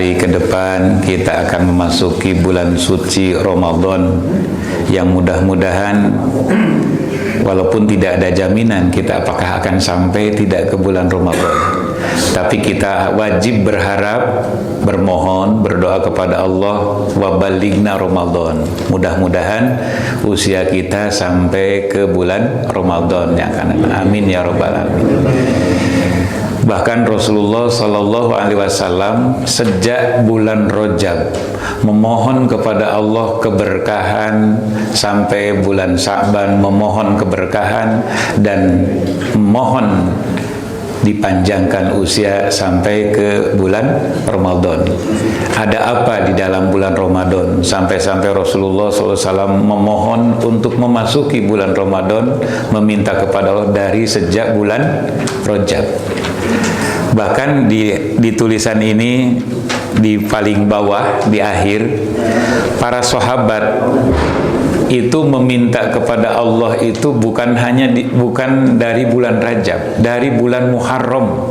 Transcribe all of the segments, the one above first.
hari ke depan kita akan memasuki bulan suci Ramadan yang mudah-mudahan walaupun tidak ada jaminan kita apakah akan sampai tidak ke bulan Ramadan, tapi kita wajib berharap, bermohon, berdoa kepada Allah, wa balighna Ramadan. Mudah-mudahan usia kita sampai ke bulan Ramadan yang akan datang. Amin ya rabbal alamin. Bahkan Rasulullah Sallallahu Alaihi Wasallam sejak bulan Rajab memohon kepada Allah keberkahan sampai bulan Sya'ban, memohon keberkahan dan memohon dipanjangkan usia sampai ke bulan Ramadan. Ada apa di dalam bulan Ramadan sampai-sampai Rasulullah SAW memohon untuk memasuki bulan Ramadan, meminta kepada Allah dari sejak bulan Rajab. Bahkan di tulisan ini di paling bawah di akhir, para sahabat itu meminta kepada Allah itu bukan dari bulan Rajab, dari bulan Muharram.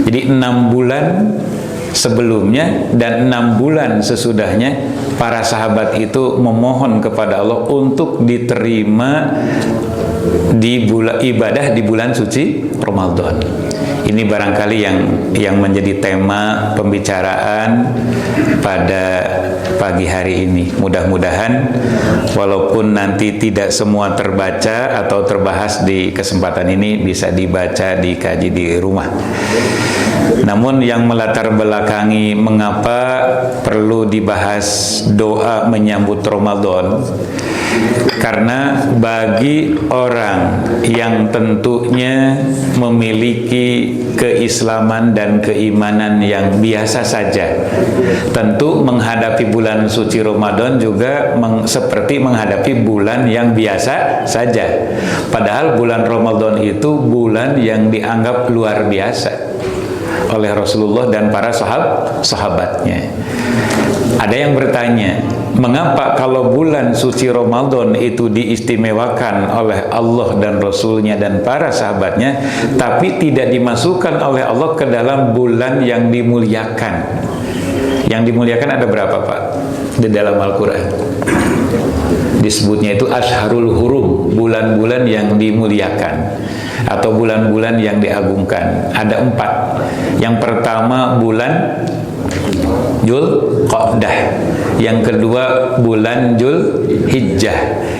Jadi 6 bulan sebelumnya dan 6 bulan sesudahnya para sahabat itu memohon kepada Allah untuk diterima di ibadah di bulan suci Ramadan. Ini barangkali yang menjadi tema pembicaraan pada pagi hari ini. Mudah-mudahan walaupun nanti tidak semua terbaca atau terbahas di kesempatan ini, bisa dibaca, dikaji di rumah. Namun yang melatar belakangi mengapa perlu dibahas doa menyambut Ramadan, karena bagi orang yang tentunya memiliki keislaman dan keimanan yang biasa saja, tentu menghadapi bulan suci Ramadan juga seperti menghadapi bulan yang biasa saja. Padahal bulan Ramadan itu bulan yang dianggap luar biasa oleh Rasulullah dan para sahabatnya. Ada yang bertanya, mengapa kalau bulan suci Ramadan itu diistimewakan oleh Allah dan Rasulnya dan para sahabatnya, tapi tidak dimasukkan oleh Allah ke dalam bulan yang dimuliakan? Yang dimuliakan ada berapa, Pak? Di dalam Al-Quran disebutnya itu Ashharul Hurum, bulan-bulan yang dimuliakan atau bulan-bulan yang diagungkan. Ada 4. Yang pertama bulan Dzulqa'dah, yang kedua bulan Dzulhijjah,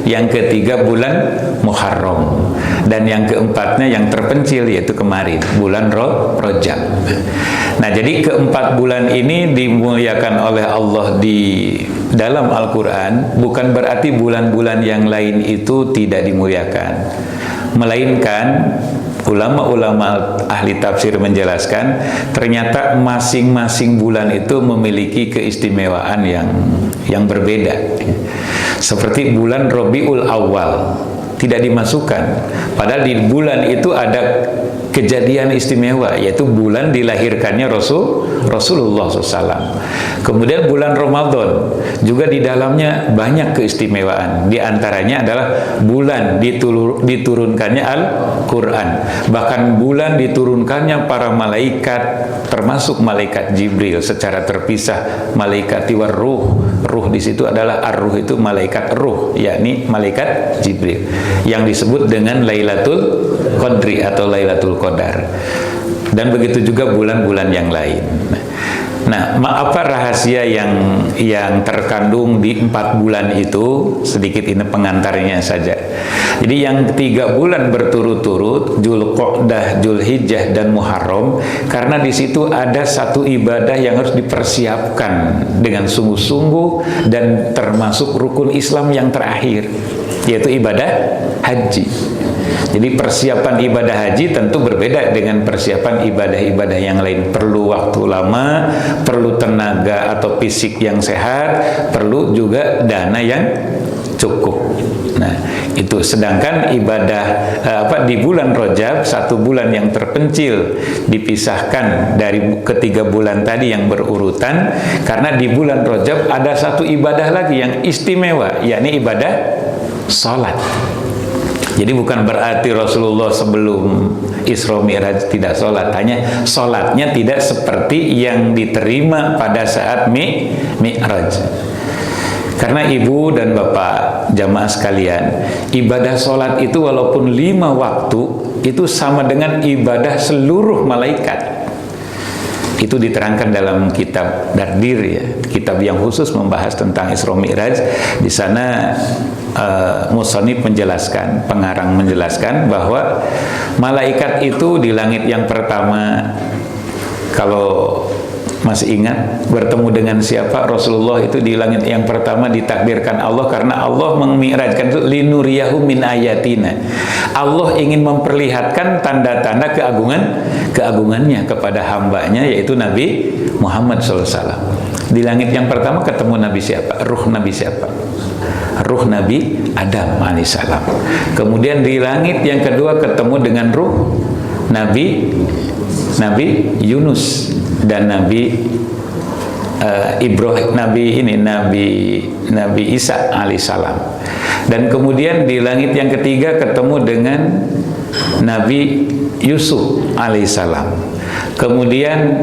yang ketiga bulan Muharram, dan yang keempatnya yang terpencil yaitu kemarin bulan Rajab. Nah, jadi keempat bulan ini dimuliakan oleh Allah di dalam Al-Quran, bukan berarti bulan-bulan yang lain itu tidak dimuliakan, melainkan ulama-ulama ahli tafsir menjelaskan ternyata masing-masing bulan itu memiliki keistimewaan yang berbeda. Seperti bulan Rabiul Awal tidak dimasukkan, padahal di bulan itu ada kejadian istimewa, yaitu bulan dilahirkannya Rasulullah SAW. Kemudian bulan Ramadan juga di dalamnya banyak keistimewaan. Di antaranya adalah bulan diturunkannya Al-Quran, bahkan bulan diturunkannya para malaikat, termasuk malaikat Jibril secara terpisah. Malaikat Ruh, ruh di situ adalah ar-ruh, itu malaikat ruh, yakni malaikat Jibril, yang disebut dengan Lailatul Qadri atau Lailatul Qadar. Dan begitu juga bulan-bulan yang lain. Nah, apa rahasia yang terkandung di 4 bulan itu? Sedikit ini pengantarnya saja. Jadi yang 3 bulan berturut-turut, Dzulqa'dah, Dzulhijjah dan Muharram, karena di situ ada satu ibadah yang harus dipersiapkan dengan sungguh-sungguh dan termasuk rukun Islam yang terakhir, yaitu ibadah haji. Jadi persiapan ibadah haji tentu berbeda dengan persiapan ibadah-ibadah yang lain. Perlu waktu lama, perlu tenaga atau fisik yang sehat, perlu juga dana yang cukup. Nah, itu sedangkan ibadah di bulan Rajab, 1 bulan yang terpencil, dipisahkan dari ketiga bulan tadi yang berurutan, karena di bulan Rajab ada satu ibadah lagi yang istimewa, yakni ibadah salat. Jadi bukan berarti Rasulullah sebelum Isra Mi'raj tidak sholat, hanya sholatnya tidak seperti yang diterima pada saat Mi'raj. Karena ibu dan bapak jamaah sekalian, ibadah sholat itu walaupun 5 waktu, itu sama dengan ibadah seluruh malaikat. Itu diterangkan dalam kitab Dardir, ya, kitab yang khusus membahas tentang Isra Mi'raj. Di sana musannif menjelaskan, pengarang menjelaskan bahwa malaikat itu di langit yang pertama, kalau masih ingat, bertemu dengan siapa? Rasulullah itu di langit yang pertama ditakdirkan Allah karena Allah memi'rajkan itu linuriyahu min ayatina. Allah ingin memperlihatkan tanda-tanda keagungannya kepada hambanya, yaitu Nabi Muhammad SAW. Di langit yang pertama ketemu Nabi siapa? Ruh Nabi siapa? Ruh Nabi Adam alaihissalam. Kemudian di langit yang kedua ketemu dengan ruh Nabi Yunus dan Nabi Ibrahim, Nabi Isa alaihissalam. Dan kemudian di langit yang ketiga ketemu dengan Nabi Yusuf alaihissalam. Kemudian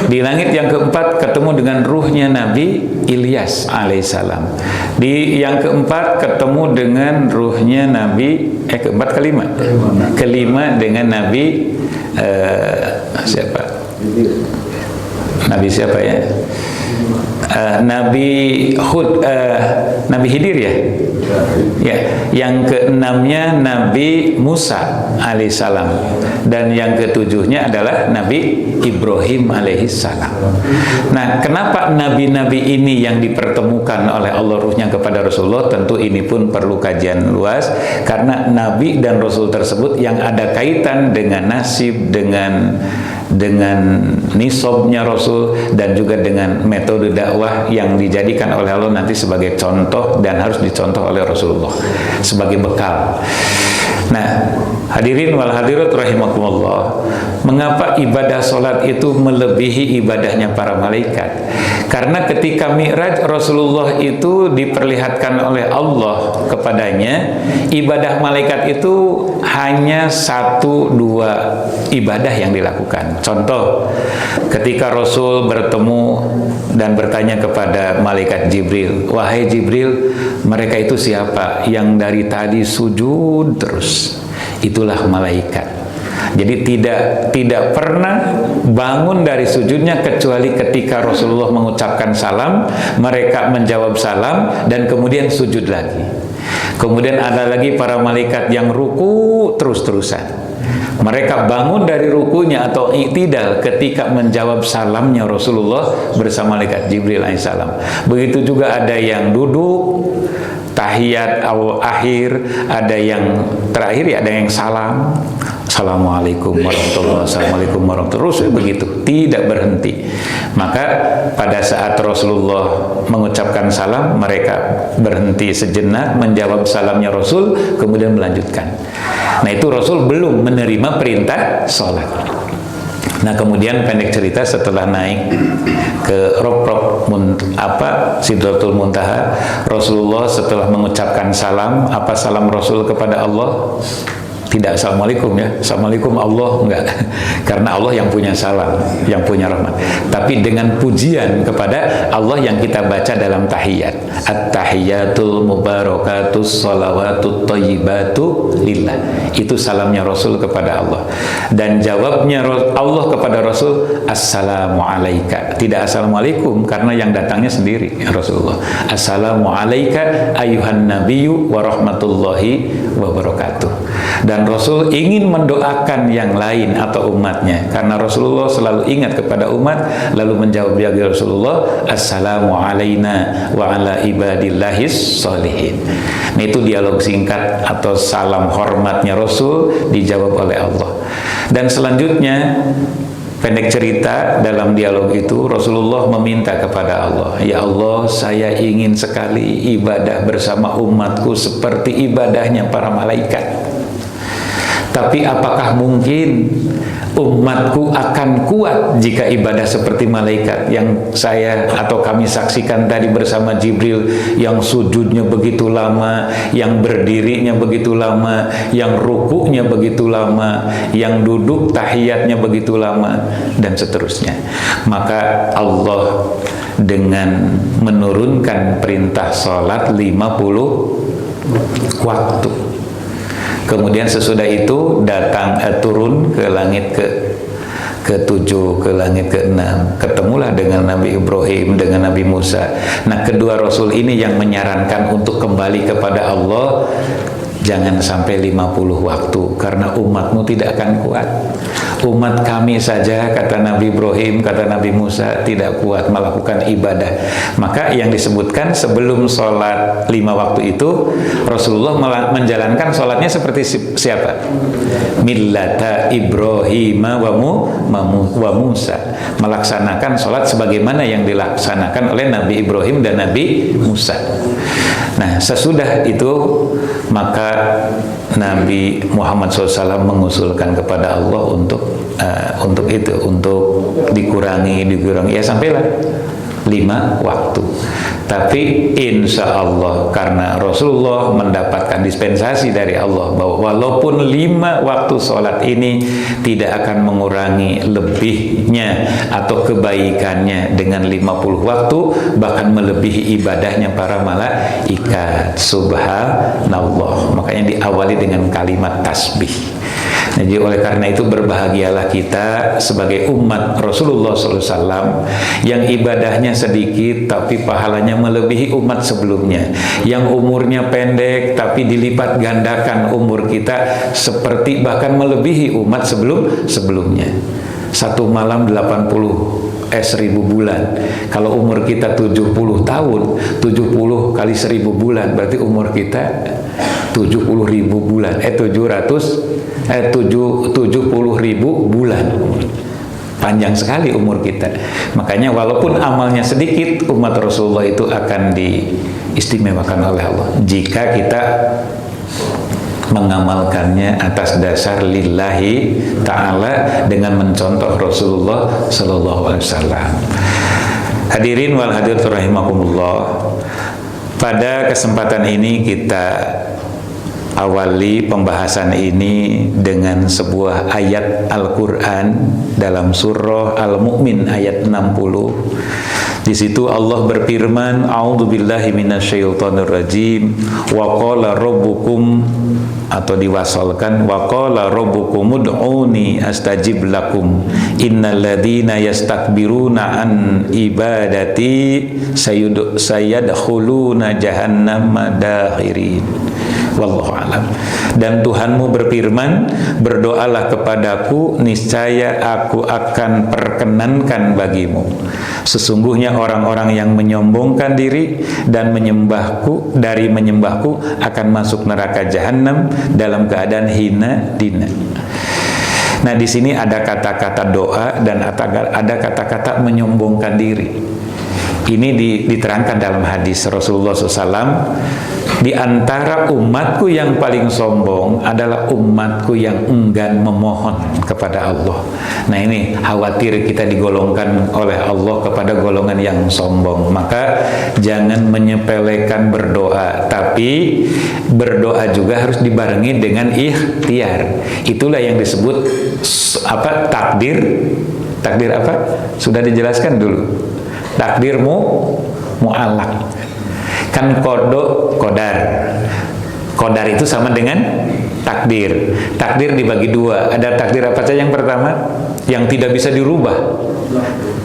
di langit yang keempat ketemu dengan ruhnya Nabi Ilyas alaihissalam. Di yang keempat ketemu dengan ruhnya Nabi kelima dengan Nabi siapa? Nabi siapa ya? Nabi Hud, Nabi Khidir ya. Ya, yang keenamnya Nabi Musa alaihissalam, dan yang ketujuhnya adalah Nabi Ibrahim alaihissalam. Nah, kenapa nabi-nabi ini yang dipertemukan oleh Allah ruhnya kepada Rasulullah? Tentu ini pun perlu kajian luas, karena nabi dan rasul tersebut yang ada kaitan dengan nasib, dengan nisabnya Rasul, dan juga dengan metode dakwah yang dijadikan oleh Allah nanti sebagai contoh dan harus dicontoh oleh Rasulullah sebagai bekal. Nah, hadirin wal hadirat rahimakumullah, mengapa ibadah sholat itu melebihi ibadahnya para malaikat? Karena ketika Mi'raj Rasulullah itu diperlihatkan oleh Allah kepadanya, ibadah malaikat itu hanya 1-2 ibadah yang dilakukan. Contoh, ketika Rasul bertemu dan bertanya kepada malaikat Jibril, "Wahai Jibril, mereka itu siapa yang dari tadi sujud terus?" Itulah malaikat. Jadi tidak pernah bangun dari sujudnya kecuali ketika Rasulullah mengucapkan salam, mereka menjawab salam, dan kemudian sujud lagi. Kemudian ada lagi para malaikat yang ruku terus-terusan. Mereka bangun dari rukunya atau i'tidal ketika menjawab salamnya Rasulullah bersama malaikat Jibril alaihissalam. Begitu juga ada yang duduk tahiyat akhir, ada yang terakhir, ya, ada yang salam. Assalamualaikum warahmatullahi wabarakatuh. Assalamualaikum warahmatullahi wabarakatuh. Begitu, tidak berhenti. Maka pada saat Rasulullah mengucapkan salam, mereka berhenti sejenak menjawab salamnya Rasul, kemudian melanjutkan. Nah, itu Rasul belum menerima perintah sholat. Nah, kemudian pendek cerita, setelah naik ke Sidratul Muntaha, Rasulullah setelah mengucapkan salam, apa salam Rasul kepada Allah? Tidak Assalamualaikum, ya, Assalamualaikum Allah, enggak, karena Allah yang punya salam, yang punya rahmat. Tapi dengan pujian kepada Allah yang kita baca dalam tahiyat, at-tahiyatul mubarakatus salawatut thayyibatu lillah. Itu salamnya Rasul kepada Allah. Dan jawabnya Allah kepada Rasul, assalamu alaika. Tidak Assalamualaikum, karena yang datangnya sendiri Rasulullah. Assalamu alaika ayuhan nabiyyu wa rahmatullahi wa barakatuh. Dan Rasul ingin mendoakan yang lain atau umatnya, karena Rasulullah selalu ingat kepada umat, lalu menjawab ya Rasulullah, assalamu alaina wa ala ibadillahis sholihin. Nah, itu dialog singkat atau salam hormatnya Rasul dijawab oleh Allah. Dan selanjutnya, pendek cerita, dalam dialog itu Rasulullah meminta kepada Allah, ya Allah, saya ingin sekali ibadah bersama umatku seperti ibadahnya para malaikat. Tapi apakah mungkin umatku akan kuat jika ibadah seperti malaikat yang saya atau kami saksikan tadi bersama Jibril, yang sujudnya begitu lama, yang berdirinya begitu lama, yang rukuknya begitu lama, yang duduk tahiyatnya begitu lama, dan seterusnya. Maka Allah dengan menurunkan perintah sholat 50 waktu. Kemudian sesudah itu datang turun ke langit ke-7, ke langit ke-6, ketemulah dengan Nabi Ibrahim, dengan Nabi Musa. Nah, kedua Rasul ini yang menyarankan untuk kembali kepada Allah, jangan sampai 50 waktu, karena umatmu tidak akan kuat. Umat kami saja, kata Nabi Ibrahim, kata Nabi Musa, tidak kuat melakukan ibadah. Maka yang disebutkan sebelum sholat 5 waktu itu, Rasulullah menjalankan sholatnya seperti siapa? Millata Ibrahim wa Musa, melaksanakan sholat sebagaimana yang dilaksanakan oleh Nabi Ibrahim dan Nabi Musa. Nah, sesudah itu maka Nabi Muhammad SAW mengusulkan kepada Allah untuk dikurangi ya sampailah 5 waktu. Tapi insya Allah karena Rasulullah mendapatkan dispensasi dari Allah bahwa walaupun 5 waktu sholat ini tidak akan mengurangi lebihnya atau kebaikannya dengan 50 waktu, bahkan melebihi ibadahnya para malaikat. Subhanallah. Makanya diawali dengan kalimat tasbih. Jadi oleh karena itu berbahagialah kita sebagai umat Rasulullah SAW yang ibadahnya sedikit tapi pahalanya melebihi umat sebelumnya, yang umurnya pendek tapi dilipat gandakan umur kita seperti bahkan melebihi umat sebelumnya. Satu malam 1000 bulan. Kalau umur kita 70 tahun, 70 kali 1000 bulan berarti umur kita 70.000 bulan. 70.000 bulan. Panjang sekali umur kita. Makanya walaupun amalnya sedikit, umat Rasulullah itu akan diistimewakan oleh Allah jika kita mengamalkannya atas dasar lillahi ta'ala dengan mencontoh Rasulullah sallallahu alaihi wasallam. Hadirin wal hadirat rahimakumullah. Pada kesempatan ini kita awali pembahasan ini dengan sebuah ayat Al-Quran dalam surah Al-Mu'min ayat 60. Di situ Allah berfirman, A'udzubillahi minasyaitonirrajim, wa qala rabbukum, atau diwasalkan, wa qala rabbukum ud'uni astajib lakum innalladzina yastakbiruna an ibadati sayadkhuluna jahannama dakhirin. Wallahu alam. Dan Tuhanmu berfirman, berdoalah kepadaku, niscaya aku akan perkenankan bagimu. Sesungguhnya orang-orang yang menyombongkan diri dan menyembahku akan masuk neraka jahanam dalam keadaan hina dina. Nah, di sini ada kata-kata doa dan ada kata-kata menyombongkan diri. Ini diterangkan dalam hadis Rasulullah SAW. Di antara umatku yang paling sombong adalah umatku yang enggan memohon kepada Allah. Nah, ini khawatir kita digolongkan oleh Allah kepada golongan yang sombong. Maka jangan menyepelekan berdoa, tapi berdoa juga harus dibarengi dengan ikhtiar. Itulah yang disebut takdir. Takdir apa? Sudah dijelaskan dulu. Takdir mu'allaq. Kan kodar itu sama dengan takdir. Takdir dibagi dua. Ada takdir apa saja? Yang pertama yang tidak bisa dirubah,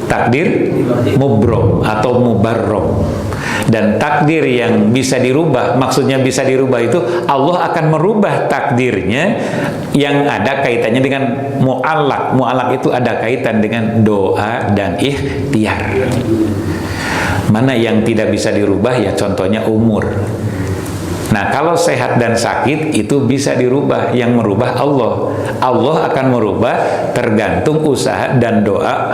takdir mubrom atau mubarrom. Dan takdir yang bisa dirubah, maksudnya bisa dirubah itu Allah akan merubah takdirnya yang ada kaitannya dengan mu'allaq. Mu'allaq itu ada kaitan dengan doa dan ikhtiar. Mana yang tidak bisa dirubah? Ya contohnya umur. Nah, kalau sehat dan sakit itu bisa dirubah. Yang merubah Allah. Allah akan merubah tergantung usaha dan doa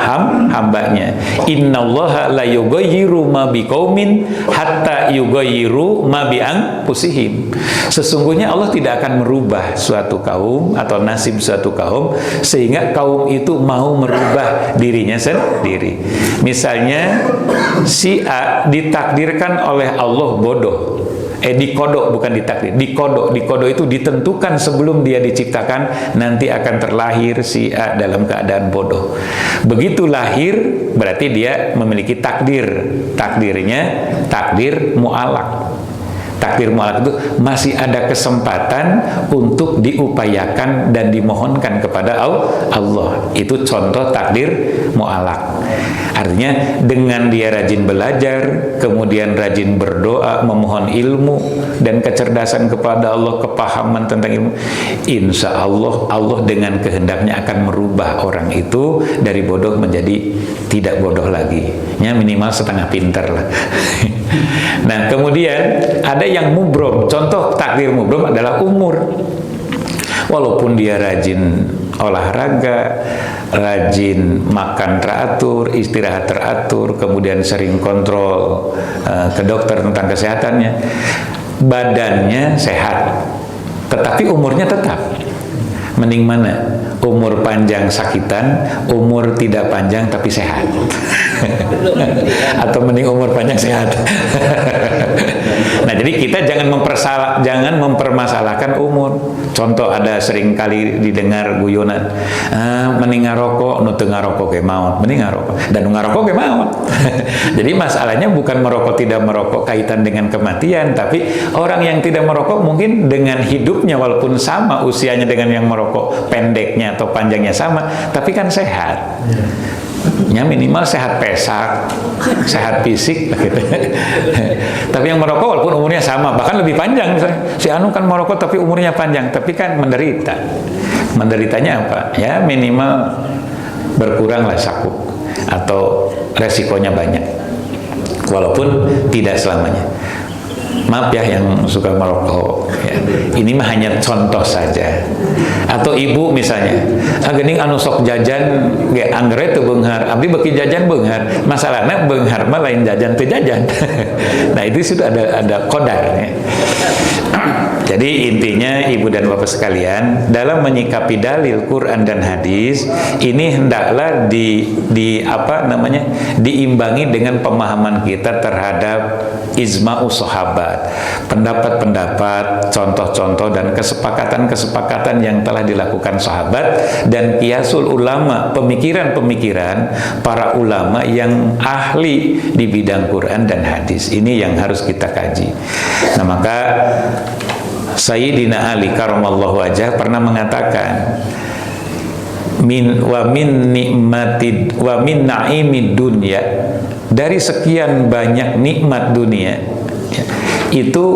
hambanya. Innallaha la yughayyiru ma biqaumin hatta yughayyiru ma bi anfusihim. Sesungguhnya Allah tidak akan merubah suatu kaum atau nasib suatu kaum sehingga kaum itu mau merubah dirinya sendiri. Misalnya si A ditakdirkan oleh Allah bodoh. Dikodok, bukan ditakdir, dikodok itu ditentukan sebelum dia diciptakan nanti akan terlahir si A dalam keadaan bodoh. Begitu lahir berarti dia memiliki takdirnya takdir mu'alaq. Takdir mu'alaq itu masih ada kesempatan untuk diupayakan dan dimohonkan kepada Allah. Itu contoh takdir mu'alaq. Artinya dengan dia rajin belajar, kemudian rajin berdoa, memohon ilmu dan kecerdasan kepada Allah, kepahaman tentang ilmu, insya Allah Allah dengan kehendaknya akan merubah orang itu dari bodoh menjadi tidak bodoh lagi, ya minimal setengah pintar lah. Nah, kemudian ada yang mubrom. Contoh takdir mubrom adalah umur. Walaupun dia rajin olahraga, rajin makan teratur, istirahat teratur, kemudian sering kontrol ke dokter tentang kesehatannya, badannya sehat, tetapi umurnya tetap. Mending mana? Umur panjang sakitan, umur tidak panjang tapi sehat. Atau mending umur panjang sehat. Nah, jadi kita jangan mempermasalahkan umur. Contoh ada sering kali didengar guyonan, mending ngarokok, nu teu ngarokok ge maot, mending ngarokok. Dan ngarokok ge maot. Jadi masalahnya bukan merokok tidak merokok kaitan dengan kematian, tapi orang yang tidak merokok mungkin dengan hidupnya walaupun sama usianya dengan yang merokok, pendeknya atau panjangnya sama, tapi kan sehat. Ya minimal sehat pesak, sehat fisik gitu. Tapi yang merokok walaupun umurnya sama, bahkan lebih panjang misalnya. Si anu kan merokok tapi umurnya panjang, tapi kan menderita. Menderitanya apa? Ya minimal berkuranglah sakit atau resikonya banyak. Walaupun tidak selamanya. Maaf ya yang suka merokok ya. Ini mah hanya contoh saja. Atau ibu misalnya gening anu sok jajan ge anggere teu beunghar, abdi beki jajan beunghar. Masalahna beunghar mah lain jajan teu jajan. Nah, itu sudah ada kodar ya. Jadi intinya ibu dan bapak sekalian, dalam menyikapi dalil Quran dan hadis ini hendaklah diimbangi dengan pemahaman kita terhadap ijma'us sahabat, pendapat-pendapat, contoh-contoh dan kesepakatan-kesepakatan yang telah dilakukan sahabat dan qiyasul ulama, pemikiran-pemikiran para ulama yang ahli di bidang Quran dan hadis. Ini yang harus kita kaji. Nah, maka Sayyidina Ali karamallahu wajhah pernah mengatakan wa min na'imid dunya, dari sekian banyak nikmat dunia itu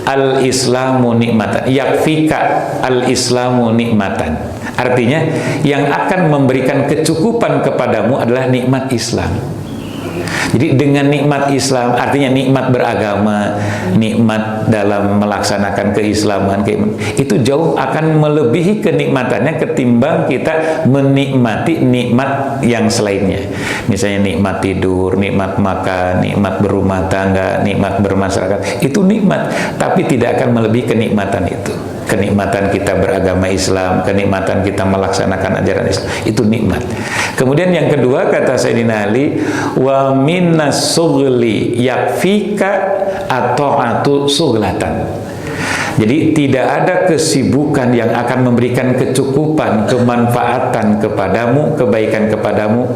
al-islamu nikmatan, yakfika al-islamu nikmatan. Artinya yang akan memberikan kecukupan kepadamu adalah nikmat Islam. Jadi dengan nikmat Islam, artinya nikmat beragama, nikmat dalam melaksanakan keislaman, itu jauh akan melebihi kenikmatannya ketimbang kita menikmati nikmat yang selainnya. Misalnya nikmat tidur, nikmat makan, nikmat berumah tangga, nikmat bermasyarakat, itu nikmat, tapi tidak akan melebihi kenikmatan itu. Kenikmatan kita beragama Islam, kenikmatan kita melaksanakan ajaran Islam, itu nikmat. Kemudian yang kedua kata Sayyidina Ali, wa minas sughli yakfika ata'atu sughlatan. Jadi tidak ada kesibukan yang akan memberikan kecukupan, kemanfaatan kepadamu, kebaikan kepadamu,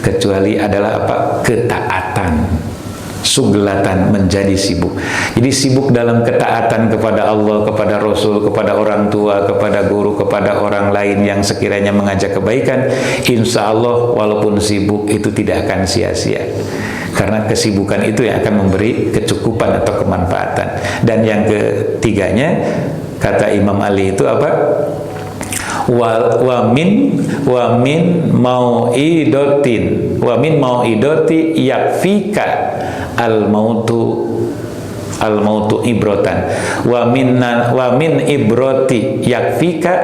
kecuali adalah apa? Ketaatan. Suglatan, menjadi sibuk. Jadi sibuk dalam ketaatan kepada Allah, kepada Rasul, kepada orang tua, kepada guru, kepada orang lain yang sekiranya mengajak kebaikan, insya Allah walaupun sibuk itu tidak akan sia-sia. Karena kesibukan itu yang akan memberi kecukupan atau kemanfaatan. Dan yang ketiganya kata Imam Ali itu apa? wa min mau'idoti yakfika al mautu al mautu ibrotan wa min ibroti yakfika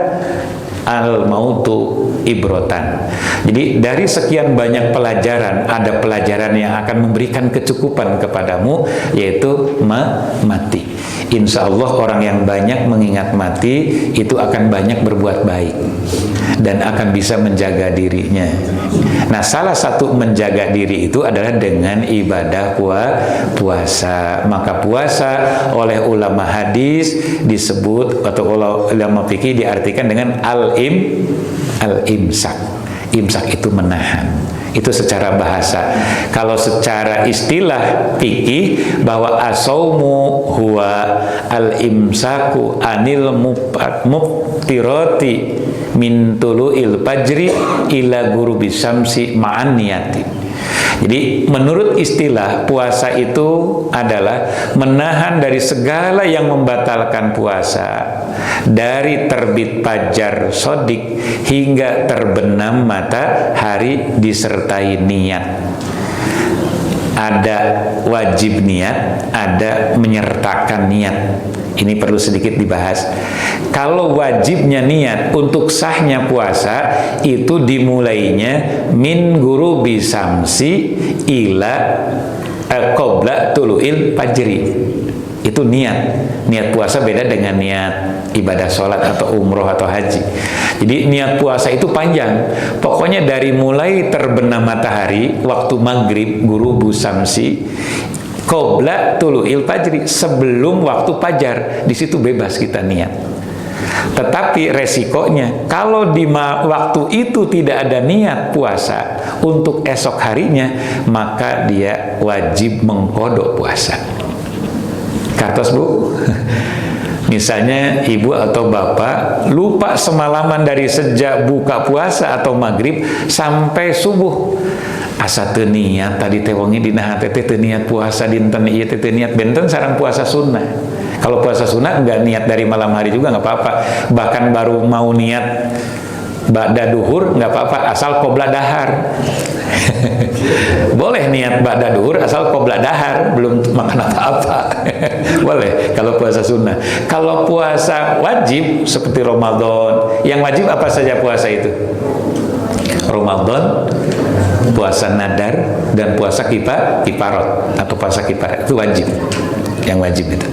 al mautu ibrotan. Jadi dari sekian banyak pelajaran, ada pelajaran yang akan memberikan kecukupan kepadamu, yaitu mati. Insya Allah orang yang banyak mengingat mati itu akan banyak berbuat baik dan akan bisa menjaga dirinya. Nah, salah satu menjaga diri itu adalah dengan ibadah puasa. Maka puasa oleh ulama hadis disebut, atau ulama fikih diartikan dengan al-imsak. Imsak itu menahan. Itu secara bahasa. Kalau secara istilah fikih, bahwa as-saumu huwa al-imsaku anil muftirati min tulu'il fajri ila ghurubi syamsi ma'an niyati. Jadi menurut istilah, puasa itu adalah menahan dari segala yang membatalkan puasa, dari terbit fajar sodik hingga terbenam matahari disertai niat. Ada wajib niat, ada menyertakan niat. Ini perlu sedikit dibahas. Kalau wajibnya niat untuk sahnya puasa itu dimulainya min ghurubi samsi ila qabla tulu'il fajri. Itu niat. Niat puasa beda dengan niat ibadah sholat atau umroh atau haji. Jadi niat puasa itu panjang. Pokoknya dari mulai terbenam matahari waktu maghrib ghurubu samsi qabla tulu'il fajri, sebelum waktu fajar, di situ bebas kita niat. Tetapi resikonya, kalau di waktu itu tidak ada niat puasa untuk esok harinya, maka dia wajib mengkodok puasa. Kartos Bu, misalnya ibu atau bapak lupa semalaman dari sejak buka puasa atau maghrib sampai subuh, asa teu niat tadi teh wengi dina hate teh teu niat puasa dinten ieu teh teu niat, benten sareng puasa sunnah. Kalau puasa sunnah enggak niat dari malam hari juga enggak apa-apa. Bahkan baru mau niat ba'da duhur enggak apa-apa, asal qobla dahar. Boleh niat ba'da duhur asal qobla dahar, belum makan apa-apa. Boleh kalau puasa sunnah. Kalau puasa wajib seperti Ramadan, yang wajib apa saja puasa itu? Ramadan, puasa nadar, dan puasa kifarot atau puasa kifarat itu wajib. Yang wajib itu.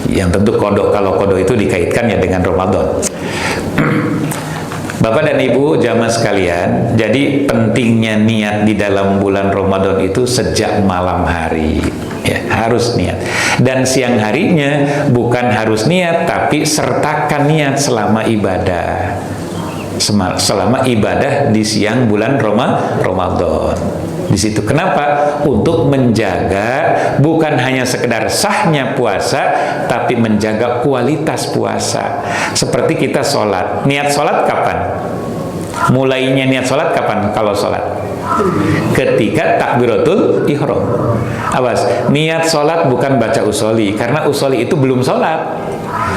Yang tentu kodok, kalau kodok itu dikaitkan ya dengan Ramadan. Bapak dan Ibu jamaah sekalian, jadi pentingnya niat di dalam bulan Ramadan itu sejak malam hari. Ya, harus niat. Dan siang harinya bukan harus niat, tapi sertakan niat selama ibadah. Selama ibadah di siang bulan Ramadan. Di situ kenapa? Untuk menjaga bukan hanya sekedar sahnya puasa, tapi menjaga kualitas puasa. Seperti kita sholat. Niat sholat kapan? Mulainya niat sholat kapan kalau sholat? Ketika takbiratul ihram. Awas, niat sholat bukan baca usoli, karena usoli itu belum sholat.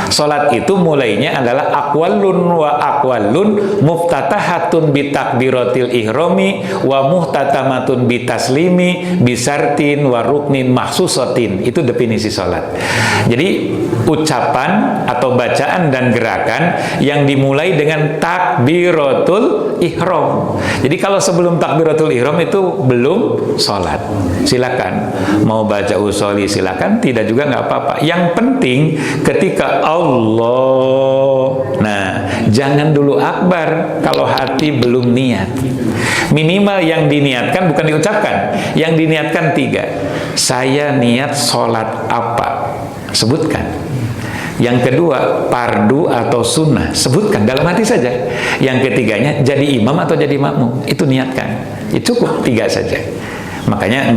Sholat itu mulainya adalah aqwalun wa aqwalun muftatahatun bitakbiratil ihrami wa muhtatamatun bitaslimi bisartin wa ruknin mahsusatin. Itu definisi sholat. Jadi ucapan atau bacaan dan gerakan yang dimulai dengan takbiratul ihram. Jadi kalau sebelum takbiratul ihram itu belum sholat. Silakan mau baca usoli silakan, tidak juga nggak apa-apa. Yang penting ketika Allah, nah jangan dulu akbar kalau hati belum niat. Minimal yang diniatkan bukan diucapkan, yang diniatkan 3. Saya niat sholat apa? Sebutkan. Yang kedua, fardu atau sunnah, sebutkan dalam hati saja. Yang ketiganya, jadi imam atau jadi makmum, itu niatkan. Itu cukup 3 saja. Makanya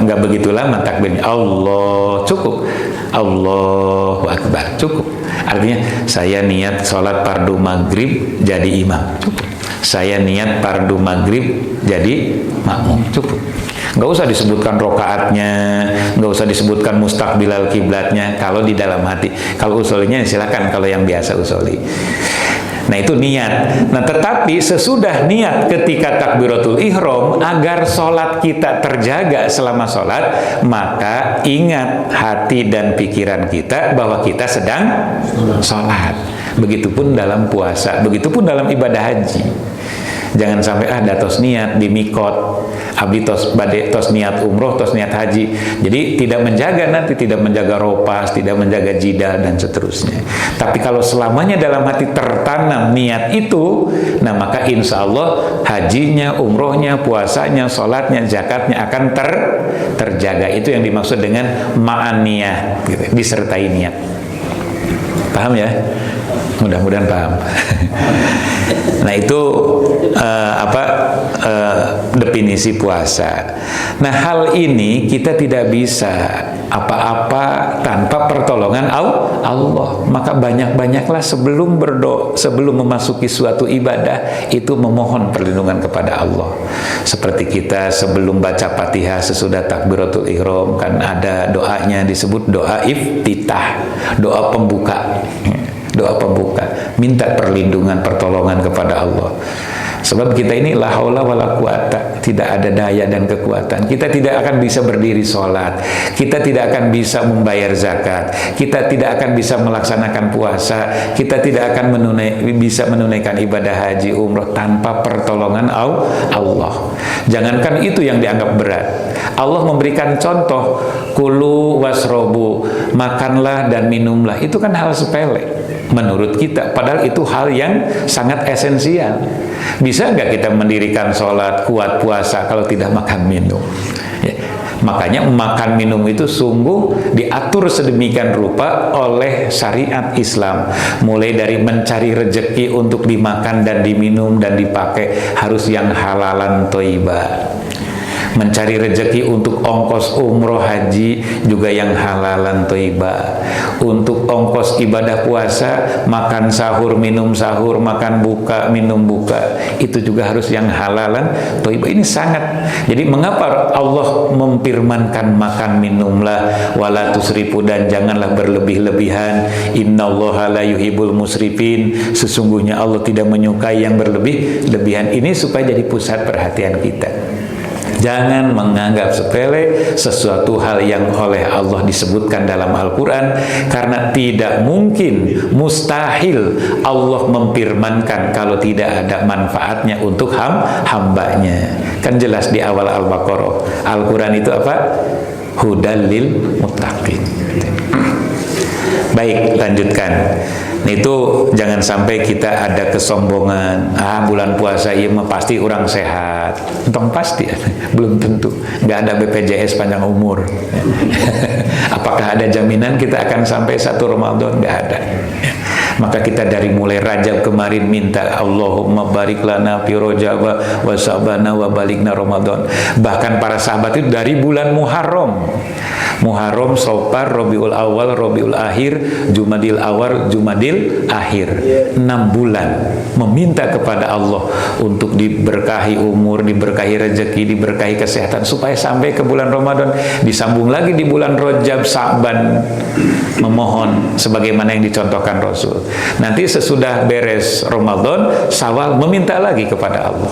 enggak begitu lama takbirnya. Allah, cukup. Allahu Akbar, cukup. Artinya saya niat sholat fardu maghrib jadi imam, cukup. Saya niat fardu maghrib jadi makmum, cukup. Nggak usah disebutkan rokaatnya, nggak usah disebutkan mustaqbilal kiblatnya kalau di dalam hati. Kalau usolinya silakan, kalau yang biasa usoli. Nah itu niat. Nah tetapi sesudah niat ketika takbiratul ihram, agar sholat kita terjaga selama sholat, maka ingat hati dan pikiran kita bahwa kita sedang sholat. Begitupun dalam puasa, begitupun dalam ibadah haji. Jangan sampai datos niat di mikot, abdi tos bade tos niat umroh, tos niat haji. Jadi tidak menjaga, nanti tidak menjaga ropas, tidak menjaga jidal dan seterusnya. Tapi kalau selamanya dalam hati tertanam niat itu, nah maka insya Allah hajinya, umrohnya, puasanya, sholatnya, zakatnya akan terjaga. Itu yang dimaksud dengan ma'aniyah, gitu, disertai niat. Paham ya? Mudah-mudahan paham. Nah itu definisi puasa. Nah hal ini kita tidak bisa apa-apa tanpa pertolongan Allah. Maka banyak-banyaklah sebelum berdoa, sebelum memasuki suatu ibadah itu memohon perlindungan kepada Allah. Seperti kita sebelum baca Fatihah sesudah takbiratul ihram kan ada doanya disebut doa iftitah, doa pembuka. Doa pembuka, minta perlindungan, pertolongan kepada Allah. Sebab kita ini la haula wala quwata, tidak ada daya dan kekuatan. Kita tidak akan bisa berdiri sholat, kita tidak akan bisa membayar zakat, kita tidak akan bisa melaksanakan puasa, kita tidak akan bisa menunaikan ibadah haji, umroh tanpa pertolongan Allah. Jangankan itu yang dianggap berat, Allah memberikan contoh, kulu wasrobu, makanlah dan minumlah. Itu kan hal sepele menurut kita, padahal itu hal yang sangat esensial. Bisa nggak kita mendirikan sholat, kuat puasa kalau tidak makan minum? Ya. Makanya makan minum itu sungguh diatur sedemikian rupa oleh syariat Islam. Mulai dari mencari rezeki untuk dimakan dan diminum dan dipakai harus yang halalan thayyibah. Mencari rezeki untuk ongkos umroh haji juga yang halalan thayyibah. Untuk ongkos ibadah puasa, makan sahur, minum sahur, makan buka, minum buka, itu juga harus yang halalan thayyibah. Ini sangat. Jadi mengapa Allah memfirmankan makan minumlah wala tusrifu, dan janganlah berlebih-lebihan. Innallaha la yuhibbul musrifin. Sesungguhnya Allah tidak menyukai yang berlebih-lebihan. Ini supaya jadi pusat perhatian kita. Jangan menganggap sepele sesuatu hal yang oleh Allah disebutkan dalam Al-Quran, karena tidak mungkin, mustahil Allah memfirmankan kalau tidak ada manfaatnya untuk hambanya. Kan jelas di awal Al-Baqarah, Al-Quran itu apa? Hudal lil muttaqin. Baik, lanjutkan. Itu jangan sampai kita ada kesombongan, bulan puasa iya mah pasti orang sehat. Entong pasti belum tentu. Nggak ada BPJS panjang umur. Apakah ada jaminan kita akan sampai 1 Ramadan? Nggak ada. Maka kita dari mulai Rajab kemarin minta Allahumma barik lana fi Rajab wa Sya'ban wa balikna Ramadan. Bahkan para sahabat itu dari bulan Muharram, Safar, Rabiul Awal, Rabiul Akhir, Jumadil Awal, Jumadil Akhir, 6 bulan meminta kepada Allah untuk diberkahi umur, diberkahi rezeki, diberkahi kesehatan, supaya sampai ke bulan Ramadan. Disambung lagi di bulan Rajab, Sya'ban, memohon sebagaimana yang dicontohkan Rasul. Nanti sesudah beres Ramadan, Syawal, meminta lagi kepada Allah.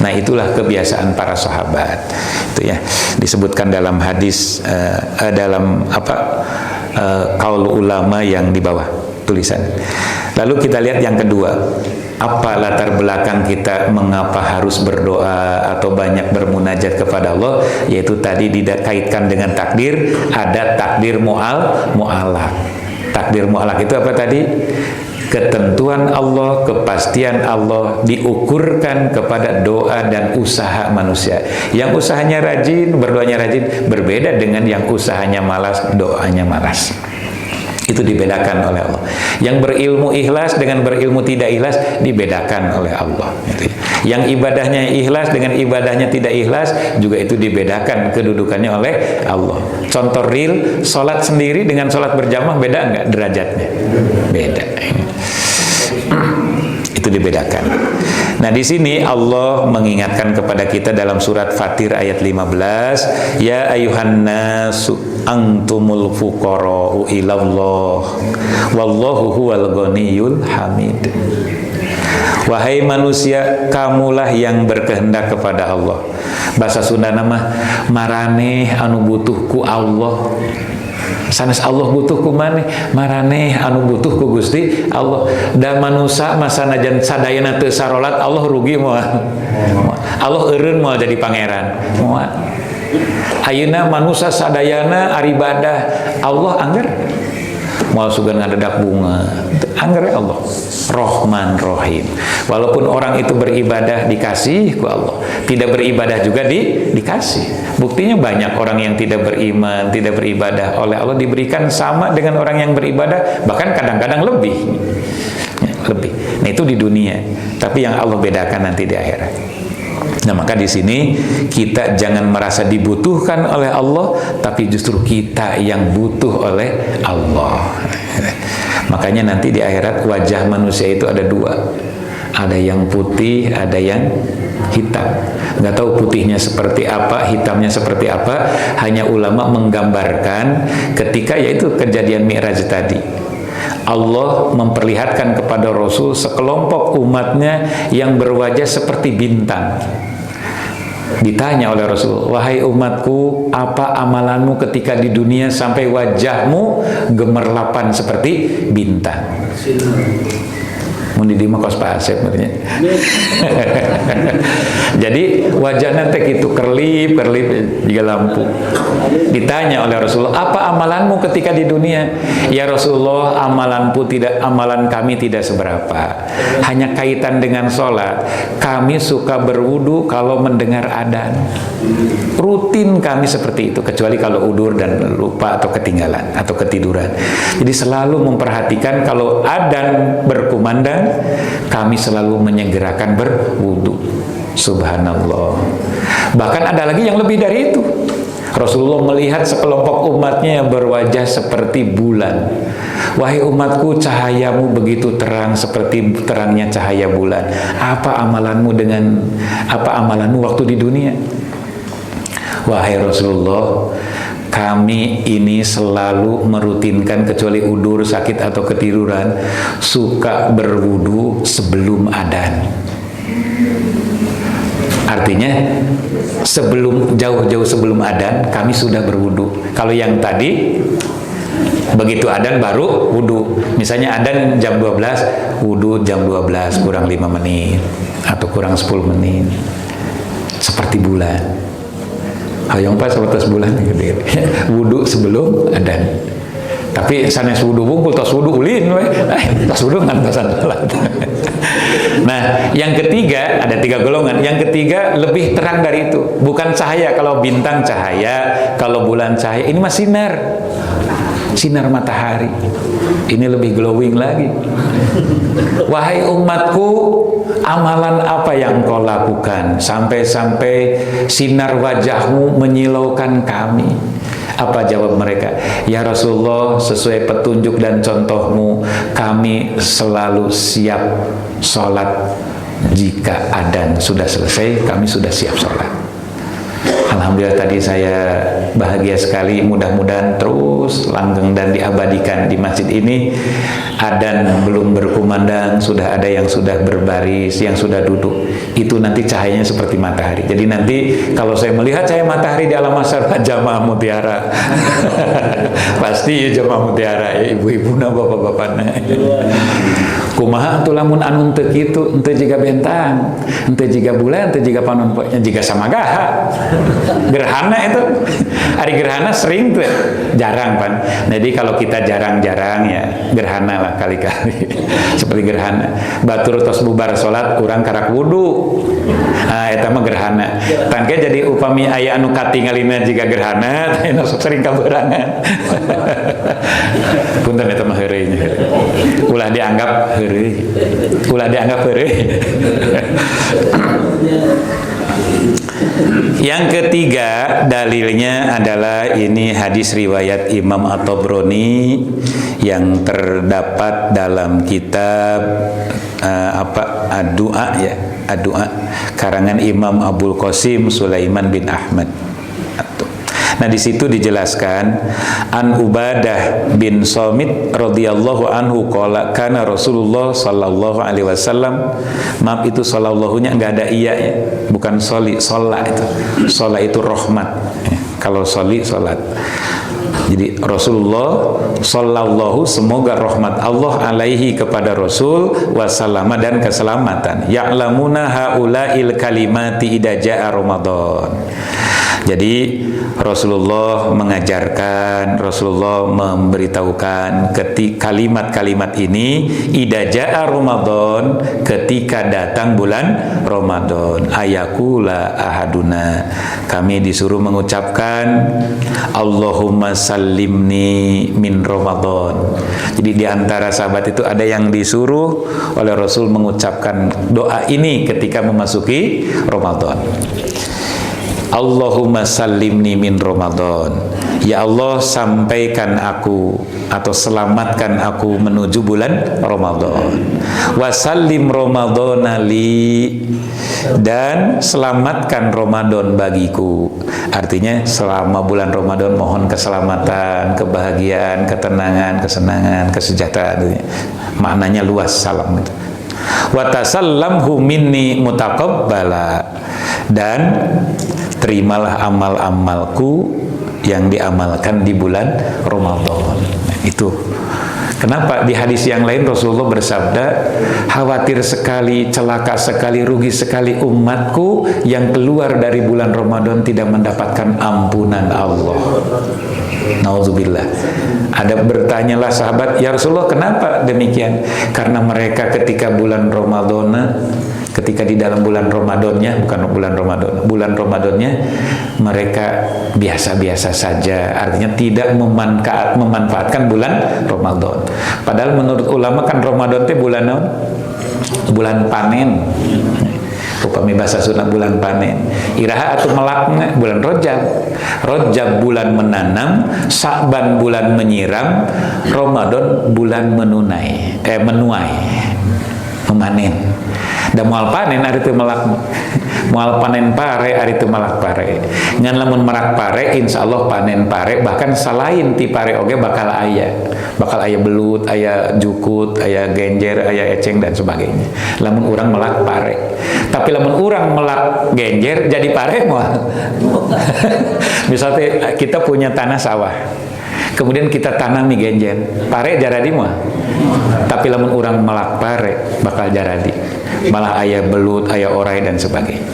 Nah itulah kebiasaan para sahabat. Itu ya disebutkan dalam hadis, dalam qaul ulama yang di bawah tulisan. Lalu kita lihat yang kedua, apa latar belakang kita mengapa harus berdoa atau banyak bermunajat kepada Allah? Yaitu tadi dikaitkan dengan takdir, ada takdir mu'alak. Takdir mu'alak itu apa tadi? Ketentuan Allah, kepastian Allah diukurkan kepada doa dan usaha manusia. Yang usahanya rajin, berdoanya rajin, berbeda dengan yang usahanya malas, doanya malas. Itu dibedakan oleh Allah. Yang berilmu ikhlas dengan berilmu tidak ikhlas dibedakan oleh Allah. Yang ibadahnya ikhlas dengan ibadahnya tidak ikhlas juga itu dibedakan kedudukannya oleh Allah. Contoh real, sholat sendiri dengan sholat berjamaah beda nggak derajatnya? Beda. Itu dibedakan. Nah, di sini Allah mengingatkan kepada kita dalam surat Fatir ayat 15, ya ayuhan nasu antumul fuqara'u ilallah wallahu huwal ghaniyul hamid. Wahai manusia, kamulah yang berkehendak kepada Allah. Bahasa Sunda nama maraneh anu butuh ku Allah. Sanes Allah butuh ku maneh, maraneh anu butuh ku Gusti Allah. Da manusia masanajan sadayana teu sarolat, Allah rugi moal. Allah eureun moal jadi pangeran. Moal. Ayeuna manusia sadayana ari ibadah, Allah angger moal sugan ngadedak bunga. Angger Allah. Rahman Rahim. Walaupun orang itu beribadah dikasih ku Allah, tidak beribadah juga dikasih. Buktinya banyak orang yang tidak beriman, tidak beribadah, oleh Allah diberikan sama dengan orang yang beribadah, bahkan kadang-kadang lebih. Lebih. Nah, itu di dunia. Tapi yang Allah bedakan nanti di akhirat. Nah, maka di sini kita jangan merasa dibutuhkan oleh Allah, tapi justru kita yang butuh oleh Allah. Makanya nanti di akhirat wajah manusia itu ada dua. Ada yang putih, ada yang hitam. Nggak tahu putihnya seperti apa, hitamnya seperti apa. Hanya ulama menggambarkan ketika yaitu kejadian Mi'raj tadi. Allah memperlihatkan kepada Rasul sekelompok umatnya yang berwajah seperti bintang. Ditanya oleh Rasul, wahai umatku, apa amalanmu ketika di dunia sampai wajahmu gemerlapan seperti bintang? Mun di dieu mah kos Pak Asep maksudnya. Jadi wajahnya teh kitu kerlip juga lampu. Ditanya oleh Rasulullah, apa amalanmu ketika di dunia? Ya Rasulullah, amalan kami tidak seberapa. Hanya kaitan dengan sholat. Kami suka berwudu kalau mendengar adzan. Rutin kami seperti itu, kecuali kalau udur dan lupa atau ketinggalan atau ketiduran. Jadi selalu memperhatikan kalau adzan berkumandang, kami selalu menyegerakan berwudu. Subhanallah. Bahkan ada lagi yang lebih dari itu. Rasulullah melihat sekelompok umatnya yang berwajah seperti bulan. Wahai umatku, cahayamu begitu terang seperti terangnya cahaya bulan. Apa amalanmu waktu di dunia? Wahai Rasulullah, kami ini selalu merutinkan kecuali udur, sakit atau ketiduran, suka berwudu sebelum adzan. Artinya jauh-jauh sebelum adzan kami sudah berwudu. Kalau yang tadi begitu adzan baru wudu. Misalnya adzan jam 12, wudu jam 12 kurang 5 menit atau kurang 10 menit. Seperti bulan. Hayang pas seperti bulan gitu. Wudu sebelum adzan. Tapi sanes wudu bungkul tos wudu ulin we. Tos wudu ngan pasan salat. Nah, yang ketiga ada 3 golongan. Yang ketiga lebih terang dari itu. Bukan cahaya, kalau bintang cahaya, kalau bulan cahaya. Ini mah sinar. Sinar matahari. Ini lebih glowing lagi. Wahai umatku, amalan apa yang kau lakukan sampai-sampai sinar wajahmu menyilaukan kami? Apa jawab mereka? Ya Rasulullah, sesuai petunjuk dan contohmu, kami selalu siap sholat. Jika adzan sudah selesai, kami sudah siap sholat. Alhamdulillah tadi saya bahagia sekali, mudah-mudahan terus langgeng dan diabadikan di masjid ini. Adzan belum berkumandang, sudah ada yang sudah berbaris, yang sudah duduk. Itu nanti cahayanya seperti matahari. Jadi nanti kalau saya melihat cahaya matahari di alam masyarakat, jamaah mutiara. Pasti ya jamaah mutiara, ya ibu-ibu na bapak-bapak na. Kumaha atuh lamun anu teu kitu, teu jiga bentang, teu jiga bulan, teu jiga panon, jiga samagaha. Gerhana itu. Hari gerhana sering tuh, jarang pan. Jadi kalau kita jarang-jarang ya gerhana lah kali-kali. Seperti gerhana. Batur tos bubar salat urang karak wudu. Nah, eta mah gerhana. Tangke jadi upami aya anu katingalina jiga gerhana, teh sering kaberangan. Punten eta mah heureuy nya. Ulah dianggap heureuy. Ulah dianggap heureuy. Yang ketiga dalilnya adalah ini hadis riwayat Imam At-Tabrani yang terdapat dalam kitab Ad-Du'a ya, Ad-Du'a karangan Imam Abul Qasim Sulaiman bin Ahmad. Nah, di situ dijelaskan an Ubadah bin Samit radhiyallahu anhu qala kana Rasulullah sallallahu alaihi wasallam, maaf itu sallallahunya enggak ada iya ya, bukan soli, sholla itu. Sholla itu rahmat. Kalau soli salat. Jadi Rasulullah sallallahu, semoga rahmat Allah alaihi kepada Rasul wasallama dan keselamatan. Ya'lamuna haula'il kalimati idza ja'a Ramadan. Jadi Rasulullah mengajarkan, Rasulullah memberitahukan kalimat-kalimat ini idza jaa Ramadan, ketika datang bulan Ramadan. Ayakula ahaduna, kami disuruh mengucapkan Allahumma sallimni min Ramadan. Jadi di antara sahabat itu ada yang disuruh oleh Rasul mengucapkan doa ini ketika memasuki Ramadan. Allahumma sallimni min Ramadan. Ya Allah, sampaikan aku atau selamatkan aku menuju bulan Ramadan. Wasallim Ramadhana li, dan selamatkan Ramadan bagiku. Artinya selama bulan Ramadan mohon keselamatan, kebahagiaan, ketenangan, kesenangan, kesejahteraan. Maknanya luas salam itu. Wa tasallamhu minni mutaqabbala, dan terimalah amal-amalku yang diamalkan di bulan Ramadan. Itu kenapa di hadis yang lain Rasulullah bersabda, khawatir sekali, celaka sekali, rugi sekali umatku yang keluar dari bulan Ramadan tidak mendapatkan ampunan Allah. Nauzubillah. Ada bertanyalah sahabat, ya Rasulullah kenapa demikian? Karena mereka ketika bulan Ramadan, ketika di dalam bulan Ramadannya, bukan bulan Ramadan, bulan Ramadannya mereka biasa-biasa saja, artinya tidak memanfaatkan bulan Ramadan. Padahal menurut ulama kan Ramadan itu bulan apa? Bulan panen. Upami bahasa Sunda bulan panen. Iraha atau melakna bulan Rajab. Rajab bulan menanam, Sa'ban bulan menyiram, Ramadan bulan menuai, memanen. Da moal panen ari teu melak, moal panen pare ari teu melak pare. Ngan lamun merak pare insyaallah panen pare, bahkan selain ti pare oge bakal aya belut, aya jukut, aya genjer, aya eceng dan sebagainya. Lamun urang melak pare. Tapi lamun urang melak genjer jadi pare moal. Misalnya kita punya tanah sawah, kemudian kita tanami genjer, pare jaradi moal. Tapi lamun urang melak pare bakal jaradi. Malah ayah belut, ayah orai dan sebagainya.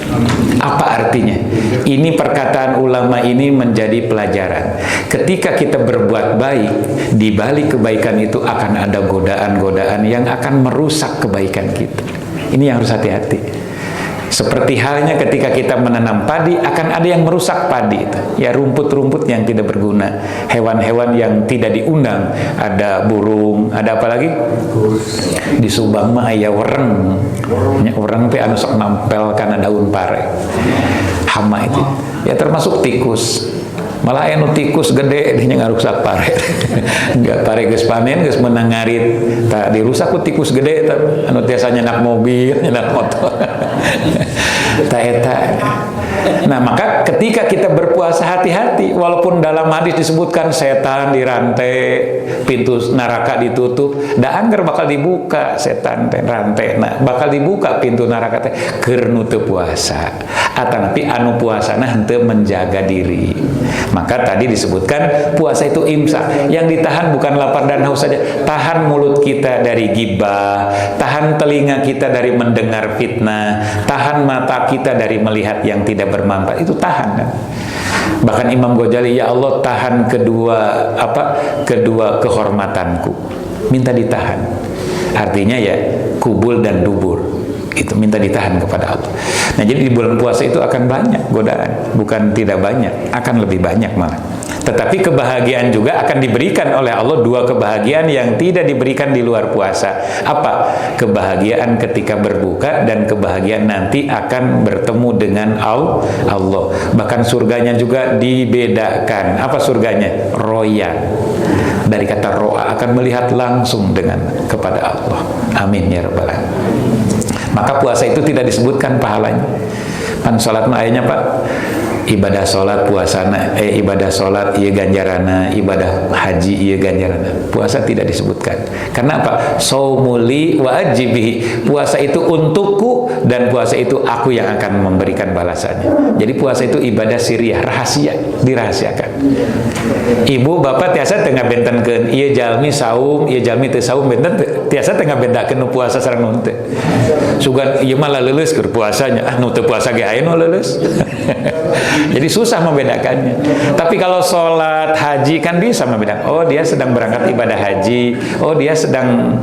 Apa artinya? Ini perkataan ulama ini menjadi pelajaran. Ketika kita berbuat baik, di balik kebaikan itu akan ada godaan-godaan yang akan merusak kebaikan kita. Ini yang harus hati-hati. Seperti halnya ketika kita menanam padi, akan ada yang merusak padi itu. Ya, rumput-rumput yang tidak berguna, hewan-hewan yang tidak diundang, ada burung, ada apa lagi? Di Subang mah aya wereng. Wereng teh anu sok nampel kana daun pare. Hama itu. Ya termasuk tikus. Malah anu tikus gede dinya ngarusak pare. Enggak, pare geus panen geus meunang ngarit, tah dirusak ku tikus gede tah anu tiasa nyenak mobil, nyenak motor. Tah eta. Nah, maka ketika kita berpuasa hati-hati, walaupun dalam hadis disebutkan setan dirantai, pintu neraka ditutup, da angger bakal dibuka setan teh rantai. Nah, bakal dibuka pintu neraka teh keur nu teu puasa. Atanapi anu puasana henteu menjaga diri. Maka tadi disebutkan puasa itu imsak. Yang ditahan bukan lapar dan haus saja, tahan mulut kita dari gibah, tahan telinga kita dari mendengar fitnah, tahan mata kita dari melihat yang tidak bermanfaat, itu tahan kan? Bahkan Imam Ghazali, ya Allah tahan kedua kehormatanku, minta ditahan. Artinya ya kubul dan dubur, itu minta ditahan kepada Allah. Nah, jadi di bulan puasa itu akan banyak godaan, bukan tidak banyak, akan lebih banyak malah. Tetapi kebahagiaan juga akan diberikan oleh Allah, dua kebahagiaan yang tidak diberikan di luar puasa. Apa? Kebahagiaan ketika berbuka dan kebahagiaan nanti akan bertemu dengan Allah. Bahkan surganya juga dibedakan. Apa surganya? Royan. Dari kata ro'a, akan melihat langsung kepada Allah. Amin ya rabbal alamin. Maka puasa itu tidak disebutkan pahalanya. Pan salat ayatnya Pak, ibadah salat puasana, ibadah salat ieu ganjarana, ibadah haji ieu ganjarana. Puasa tidak disebutkan. Karena apa? Shaumuli wa ajibihi. Puasa itu untukku dan puasa itu aku yang akan memberikan balasannya. Jadi puasa itu ibadah sirriyah, rahasia, dirahasiakan. Ibu bapak tiasa tengah bentenkeun ieu jalmi saum, ieu jalmi teu saum, benten tiasa tengah bedakeun nu puasa sareng nu teu. Sugan ieu mah leuleus keur puasanya, nu teu puasa ge aya nu leuleus. Jadi susah membedakannya. Tapi kalau sholat haji kan bisa membedakan. Oh, dia sedang berangkat ibadah haji. Oh, dia sedang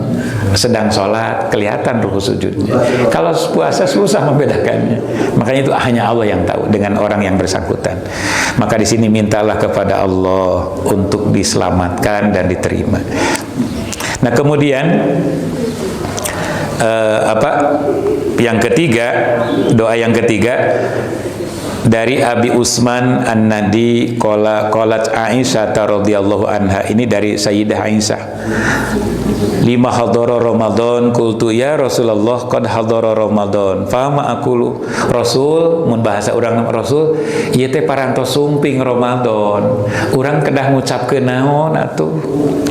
sholat, kelihatan ruku sujudnya. Kalau puasa susah membedakannya. Makanya itu hanya Allah yang tahu dengan orang yang bersangkutan. Maka di sini mintalah kepada Allah untuk diselamatkan dan diterima. Nah, kemudian yang ketiga, doa yang ketiga dari Abi Usman An-Nadi qalat Aisyah radhiyallahu anha, ini dari Sayyidah Aisyah. Lima hadara Ramadan qultu ya Rasulullah qad hadara Ramadan fama aqulu. Rasul mun bahasa urang Rasul ieu teh parantos sumping Ramadan, urang kedah ngucapkeun naon atuh.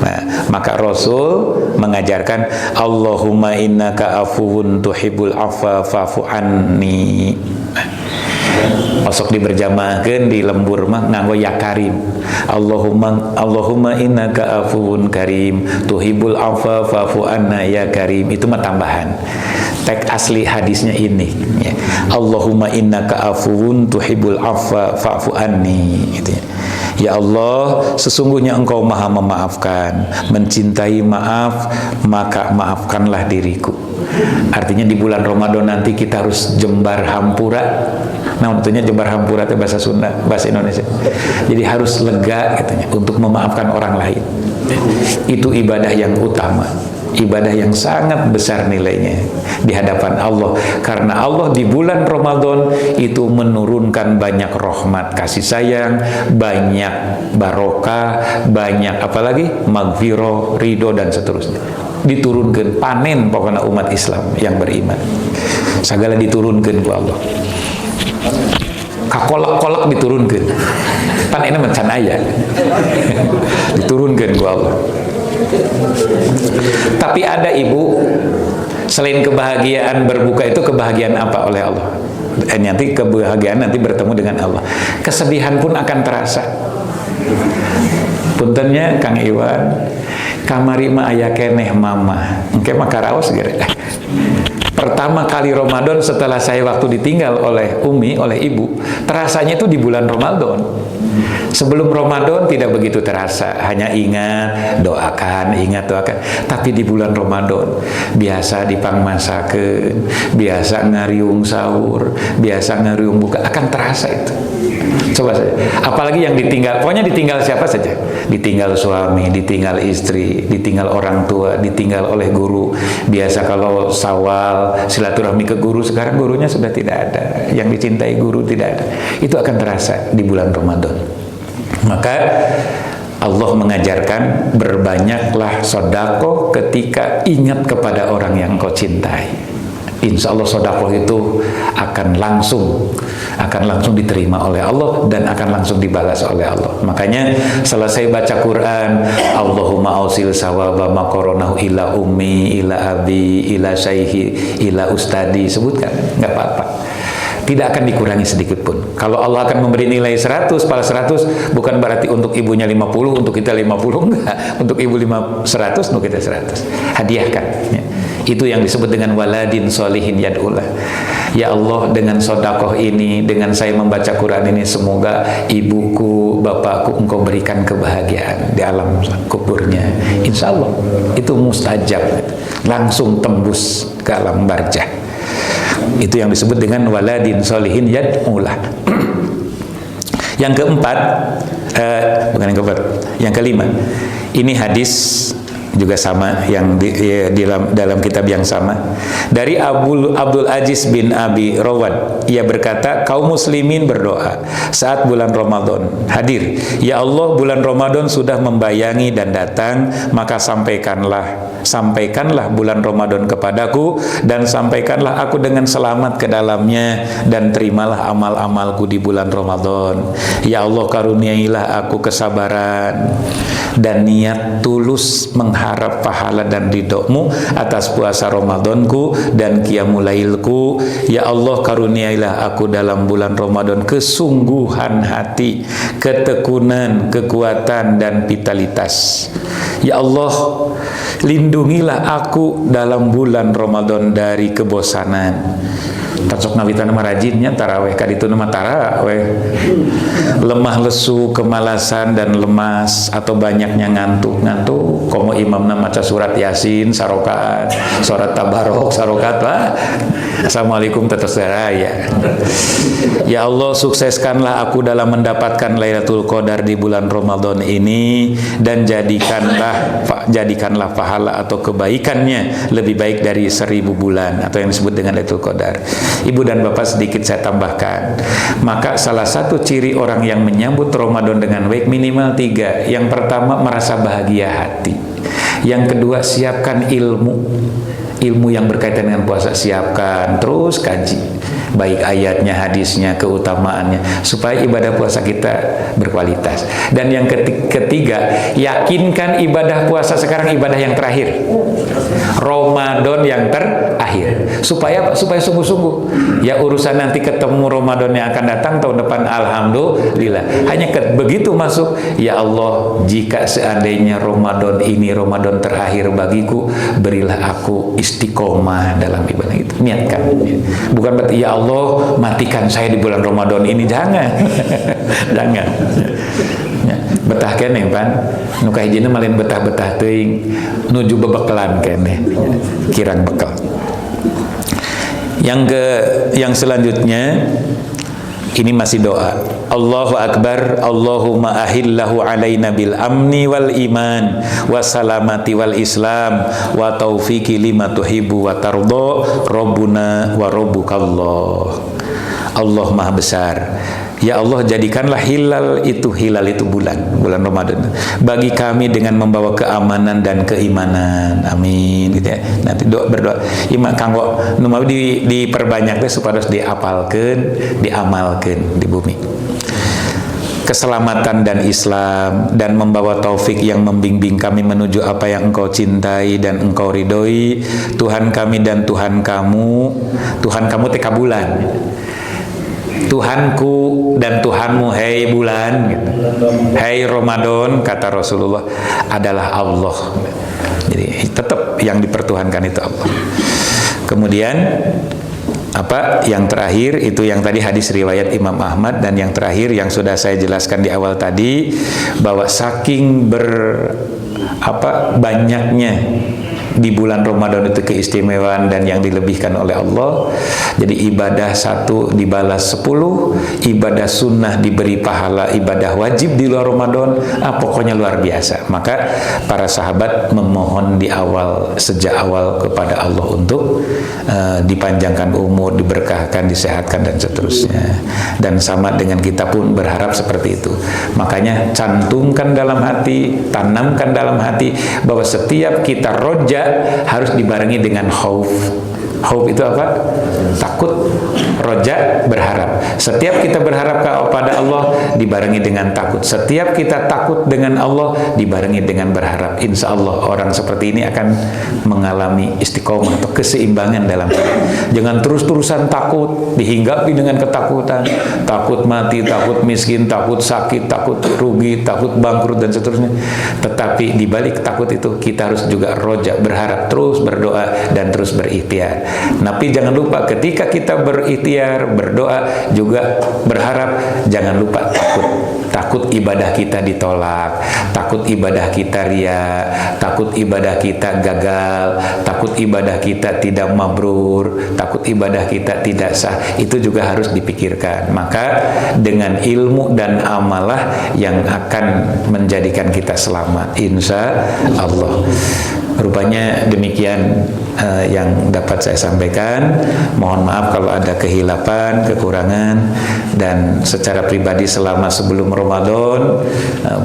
Nah, maka Rasul mengajarkan Allahumma innaka afuwun tuhibbul afwa fa'fu anni. Masuk diberjamahkeun di lembur mah nganggo ya karim. Allahumma innaka afuwun karim tuhibul afwa fa'fu anna ya karim. Itu mah tambahan. Teks asli hadisnya ini ya. Allahumma innaka afuwun tuhibul afwa fa'fu anni gitu ya. Ya Allah, sesungguhnya Engkau Maha memaafkan, mencintai maaf, maka maafkanlah diriku. Artinya di bulan Ramadan nanti kita harus jembar hampura. Nah, tentunya jembar hampura itu bahasa Sunda, bahasa Indonesia. Jadi harus lega katanya untuk memaafkan orang lain. Itu ibadah yang utama, ibadah yang sangat besar nilainya di hadapan Allah. Karena Allah di bulan Ramadan itu menurunkan banyak rahmat, kasih sayang, banyak barokah, banyak apalagi magfirah, ridho dan seterusnya. Diturunkan panen pokoknya umat Islam yang beriman. Segala diturunkan ku Allah. Kakolak-kolak diturunkan. Panen macan aya. Diturunkan ku Allah. Tapi ada ibu, selain kebahagiaan berbuka itu kebahagiaan apa oleh Allah? Nanti kebahagiaan nanti bertemu dengan Allah. Kesedihan pun akan terasa. Puntennya Kang Iwan, kamari mah aya keneh mama. Engke mah karaos gere. Pertama kali Ramadan setelah saya waktu ditinggal oleh Umi, oleh ibu, terasanya itu di bulan Ramadan. Sebelum Ramadan tidak begitu terasa, hanya ingat doakan. Tapi di bulan Ramadan biasa dipangmasakeun, biasa ngariung sahur, biasa ngariung buka, akan terasa itu. Coba saja. Apalagi yang ditinggal, pokoknya ditinggal siapa saja. Ditinggal suami, ditinggal istri, ditinggal orang tua, ditinggal oleh guru. Biasa kalau Syawal silaturahmi ke guru, sekarang gurunya sudah tidak ada. Yang dicintai guru tidak ada. Itu akan terasa di bulan Ramadan. Maka Allah mengajarkan berbanyaklah sedekah ketika ingat kepada orang yang kau cintai. Insya Allah sedekah itu akan langsung diterima oleh Allah dan akan langsung dibalas oleh Allah. Makanya selesai baca Quran, Allahumma ausil sawaba ma qoronahu ila ummi, ila abi, ila syaihi, ila ustadi, sebutkan, nggak apa-apa. Tidak akan dikurangi sedikit pun. Kalau Allah akan memberi nilai 100, pala 100, bukan berarti untuk ibunya 50, untuk kita 50, enggak. Untuk ibu 100, untuk kita 100. Hadiahkan. Ya. Itu yang disebut dengan waladin solihin yad'ullah. Ya Allah, dengan sedekah ini, dengan saya membaca Quran ini, semoga ibuku, bapakku Engkau berikan kebahagiaan di alam kuburnya. Insya Allah itu mustajab, langsung tembus ke alam barzah. Itu yang disebut dengan waladin solihin yad'ullah. Yang keempat, bukan yang keempat, yang kelima. Ini hadis juga sama yang dalam kitab yang sama dari Abdul Aziz bin Abi Rawad. Ia berkata, kaum muslimin berdoa saat bulan Ramadan hadir, ya Allah, bulan Ramadan sudah membayangi dan datang, maka sampaikanlah bulan Ramadan kepadaku, dan sampaikanlah aku dengan selamat ke dalamnya, dan terimalah amal-amalku di bulan Ramadan. Ya Allah, karuniailah aku kesabaran dan niat tulus mengharap pahala dan ridho-Mu atas puasa Ramadanku dan qiyamul lailku. Ya Allah, karuniailah aku dalam bulan Ramadan kesungguhan hati, ketekunan, kekuatan, dan vitalitas. Ya Allah, lindungilah aku dalam bulan Ramadan dari kebosanan. Tasok nawitan nama rajinnya taraweh kaditu nama taraweh, lemah lesu, kemalasan dan lemas, atau banyaknya ngantuk komo imamna maca surat Yasin sarokat, surat Tabarok sarokat lah. Assalamualaikum teteseraya. Ya Allah, sukseskanlah aku dalam mendapatkan Lailatul Qadar di bulan Ramadan ini, dan jadikanlah pahala atau kebaikannya lebih baik dari 1000 bulan, atau yang disebut dengan Lailatul Qadar. Ibu dan bapak, sedikit saya tambahkan, maka salah satu ciri orang yang menyambut Ramadan dengan baik minimal 3. Yang pertama, merasa bahagia hati. Yang kedua, siapkan ilmu yang berkaitan dengan puasa, siapkan, terus kaji baik ayatnya, hadisnya, keutamaannya, supaya ibadah puasa kita berkualitas. Dan yang ketiga, yakinkan ibadah puasa sekarang ibadah yang terakhir, Ramadan yang terakhir, supaya sungguh-sungguh. Ya, urusan nanti ketemu Ramadan yang akan datang tahun depan, alhamdulillah. Hanya begitu masuk, ya Allah, jika seandainya Ramadan ini Ramadan terakhir bagiku, berilah aku istiqomah dalam ibadah itu. Niatkan, bukan berarti ya Allah matikan saya di bulan Ramadan ini, jangan. Jangan. Ya, betah kene pan, nu kahijina malin betah-betah teuing, nuju bebekelan kene, kirang bekal. Yang selanjutnya ini masih doa. Allahu Akbar, Allahumma ahillahu alaina bil amni wal iman wassalamati wal islam wa taufiqi lima tuhibbu wa tardo Rabbuna wa rabbukallah. Allah Maha Besar. Ya Allah, jadikanlah hilal itu bulan Ramadan bagi kami dengan membawa keamanan dan keimanan. Amin, gitu ya. Nanti berdoa iman kanggo nu mau diperbanyak teh supaya diamalkan di bumi. Keselamatan dan Islam, dan membawa taufik yang membimbing kami menuju apa yang Engkau cintai dan Engkau ridhoi. Tuhan kami dan Tuhan kamu teh bulan. Tuhanku dan Tuhanmu, hei bulan, gitu. Hei Ramadan, kata Rasulullah, adalah Allah. Jadi tetap yang dipertuhankan itu Allah. Kemudian apa yang terakhir itu yang tadi hadis riwayat Imam Ahmad, dan yang terakhir yang sudah saya jelaskan di awal tadi, bahwa saking banyaknya di bulan Ramadan itu keistimewaan dan yang dilebihkan oleh Allah. Jadi ibadah 1 dibalas 10, ibadah sunnah diberi pahala ibadah wajib di luar Ramadan, pokoknya luar biasa. Maka para sahabat memohon sejak awal kepada Allah untuk dipanjangkan umur, diberkahkan, disehatkan, dan seterusnya. Dan sama dengan kita pun berharap seperti itu. Makanya cantumkan dalam hati, tanamkan dalam hati bahwa setiap kita roja harus dibarengi dengan khauf. Khauf itu apa? Takut. Roja, berharap. Setiap kita berharap kepada Allah dibarengi dengan takut. Setiap kita takut dengan Allah dibarengi dengan berharap. Insya Allah orang seperti ini akan mengalami istiqomah atau keseimbangan dalam hidup. Jangan terus-terusan takut, dihinggapi dengan ketakutan, takut mati, takut miskin, takut sakit, takut rugi, takut bangkrut, dan seterusnya. Tetapi di balik takut itu kita harus juga roja, berharap, terus berdoa, dan terus berikhtiar. Tapi jangan lupa ketika kita berikhtiar, berdoa, juga berharap, jangan lupa takut ibadah kita ditolak, takut ibadah kita ria, takut ibadah kita gagal, takut ibadah kita tidak mabrur, takut ibadah kita tidak sah. Itu juga harus dipikirkan. Maka dengan ilmu dan amalah yang akan menjadikan kita selamat, insya Allah. Rupanya demikian yang dapat saya sampaikan. Mohon maaf kalau ada kehilapan, kekurangan, dan secara pribadi selama sebelum Ramadan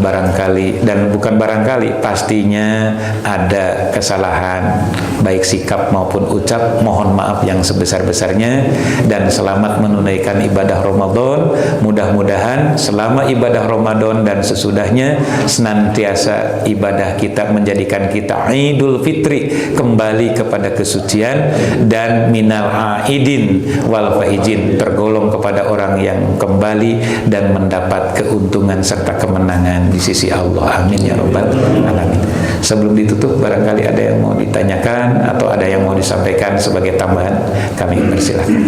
barangkali, dan bukan barangkali, pastinya ada kesalahan baik sikap maupun ucap. Mohon maaf yang sebesar-besarnya, dan selamat menunaikan ibadah Ramadan. Mudah-mudahan selama ibadah Ramadan dan sesudahnya senantiasa ibadah kita menjadikan kita Idul Fitri, kembali kepada kesucian, dan minal aidin wal faizin, tergolong kepada orang yang kembali dan mendapat keuntungan serta kemenangan di sisi Allah. Amin ya rabbal alamin. Sebelum ditutup, barangkali ada yang mau ditanyakan atau ada yang mau disampaikan sebagai tambahan, kami persilakan.